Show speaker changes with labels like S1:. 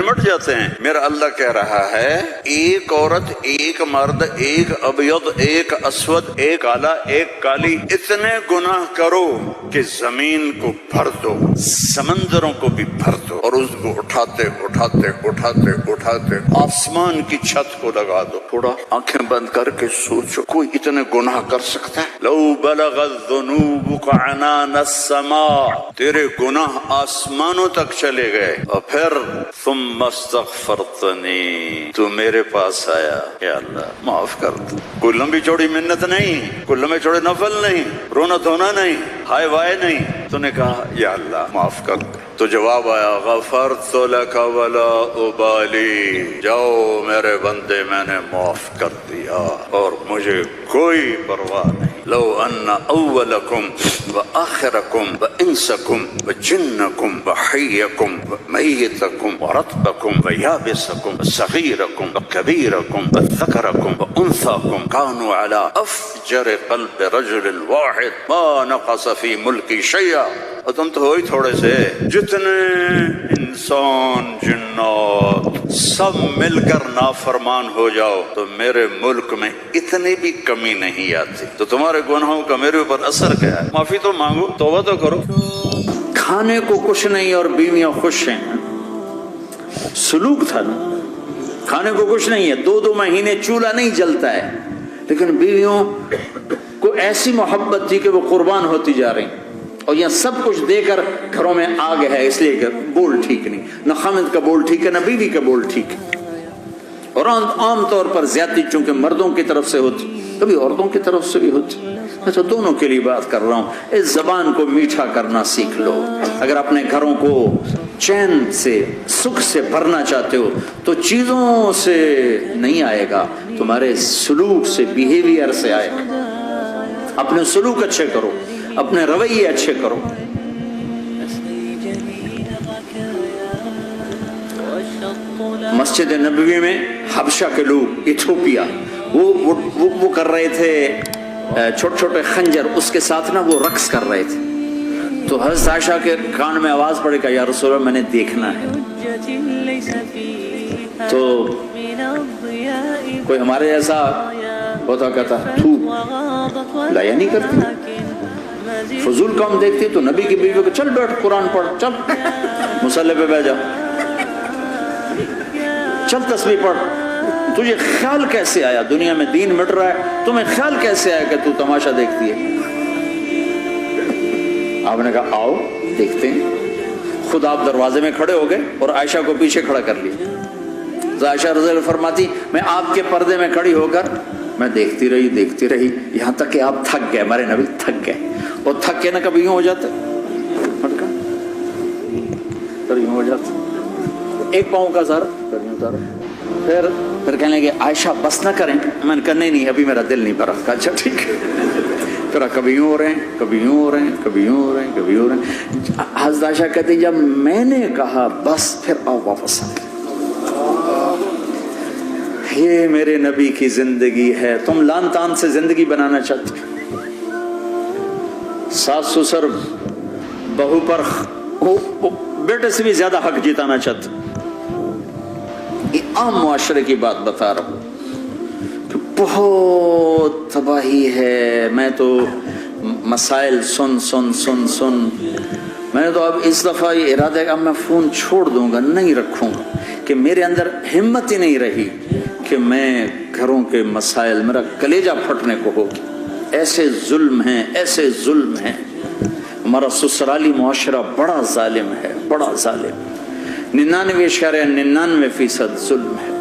S1: نمٹ جاتے ہیں۔ میرا اللہ کہہ رہا ہے ایک عورت، ایک مرد، ایک ابیض، ایک اسود، ایک کالا، ایک کالی، اتنے گناہ کرو کہ زمین کو بھر دو، سمندروں کو بھی بھر دو، اور اس کو اٹھاتے اٹھاتے اٹھاتے اٹھاتے آسمان کی چھت کو لگا دو۔ تھوڑا آنکھیں بند کر کے سوچو، کوئی اتنے گناہ کر سکتا ہے؟ لو بلغت ذنوبک عنان السماء، تیرے گناہ آسمانوں تک چلے گئے، اور پھر ثم استغفرتنی، تو میرے پاس آیا، یا اللہ معاف کر دو۔ کوئی لمبی چوڑی منت نہیں، کوئی لمبے چوڑے نفل نہیں، رونا دھونا نہیں، ہائے وائے نہیں، تو نے کہا یا اللہ معاف کر دو، تو جواب آیا غفرت لک ولا ابالی، جاؤ میرے بندے میں نے معاف کر دیا اور مجھے کوئی پرواہ نہیں۔ لو ان اولکم وآخرکم وانسکم وجنکم وحیکم ومیتکم ورطبکم ویابسکم وصغیرکم وکبیرکم وذکرکم وانثاکم کانوا علی افجر قلب رجل واحد ما نقص فی ملکی شیئا، اور تم تو ہوئی تھوڑے سے، جتنے انسان جنات سب مل کر نافرمان ہو جاؤ تو میرے ملک میں اتنی بھی کمی نہیں آتی، تو تمہارے گناہوں کا میرے اوپر اثر کیا ہے؟ معافی تو مانگو، توبہ تو کرو۔ کھانے کو کچھ نہیں اور بیویاں خوش ہیں، سلوک تھا نا، کھانے کو کچھ نہیں ہے، 2 مہینے چولہا نہیں جلتا ہے، لیکن بیویوں کو ایسی محبت تھی کہ وہ قربان ہوتی جا رہی، اور یہاں سب کچھ دے کر گھروں میں آگ ہے، اس لیے کہ بول ٹھیک نہیں، نہ خامد کا بول ٹھیک ہے نہ بیوی کا بول ٹھیک ہے، اور عام طور پر زیادتی چونکہ مردوں کی طرف سے ہوتی، کبھی عورتوں کی طرف سے بھی ہوتی، میں تو دونوں کے لیے بات کر رہا ہوں۔ اس زبان کو میٹھا کرنا سیکھ لو، اگر اپنے گھروں کو چین سے سکھ سے بھرنا چاہتے ہو تو چیزوں سے نہیں آئے گا، تمہارے سلوک سے، بیہیویئر سے آئے گا۔ اپنے سلوک اچھے کرو، اپنے رویے اچھے کرو۔ مسجد نبوی میں حبشہ کے لوگ، ایتھوپیا، وہ کر رہے تھے چھوٹے چھوٹے خنجر، اس کے ساتھ نا وہ رقص کر رہے تھے، تو حضرت عائشہ کے کان میں آواز پڑی کہ یا رسول اللہ میں نے دیکھنا ہے، تو کوئی ہمارے ایسا ہوتا کہتا تھو لایا نہیں کرتی، فضول کام دیکھتی، تو نبی کی بیوی کو چل بیٹھ قرآن پڑھ، چل مصلی پہ بیٹھ جا، چل تسبیح پڑھ۔ تجھے خیال کیسے آیا دنیا میں دین مٹ رہا ہے، تمہیں خیال کیسے آیا کہ تو تماشا دیکھتی ہے؟ آپ نے کہا آؤ دیکھتے ہیں۔ خود آپ دروازے میں کھڑے ہو گئے اور عائشہ کو پیچھے کھڑا کر لیا۔ عائشہ رضی اللہ فرماتی میں آپ کے پردے میں کھڑی ہو کر میں دیکھتی رہی یہاں تک کہ آپ تھک گئے، ہمارے نبی تھک گئے، اور تھک کے نا کبھی یوں ہو جاتے، یوں ہو جاتے، ایک پاؤں کا سر پھر کہنے لگے عائشہ بس نہ کریں، میں نے کہا نہیں ابھی میرا دل نہیں بھرا، کہا اچھا ٹھیک ہے، پھر کبھی یوں ہو رہے ہیں، کبھی یوں ہو رہے ہیں، کبھی یوں ہو رہے ہیں، کبھی یوں ہو رہے ہیں۔ حضرت عائشہ کہتے جب میں نے کہا بس پھر آؤ واپس آ، یہ میرے نبی کی زندگی ہے۔ تم لان تان سے زندگی بنانا چاہتے، ساس سسر بہو پر بیٹے سے بھی زیادہ حق جتانا چاہتے، یہ عام معاشرے کی بات بتا رہا ہوں کہ بہت تباہی ہے۔ میں تو مسائل سن میں نے تو اب اس دفعہ یہ ارادہ ہے کہ اب میں فون چھوڑ دوں گا، نہیں رکھوں گا، کہ میرے اندر ہمت ہی نہیں رہی کہ میں گھروں کے مسائل، میرا کلیجہ پھٹنے کو ہو، ایسے ظلم ہیں، ایسے ظلم ہیں۔ ہمارا سسرالی معاشرہ بڑا ظالم ہے، بڑا ظالم، 99.99% ظلم ہے۔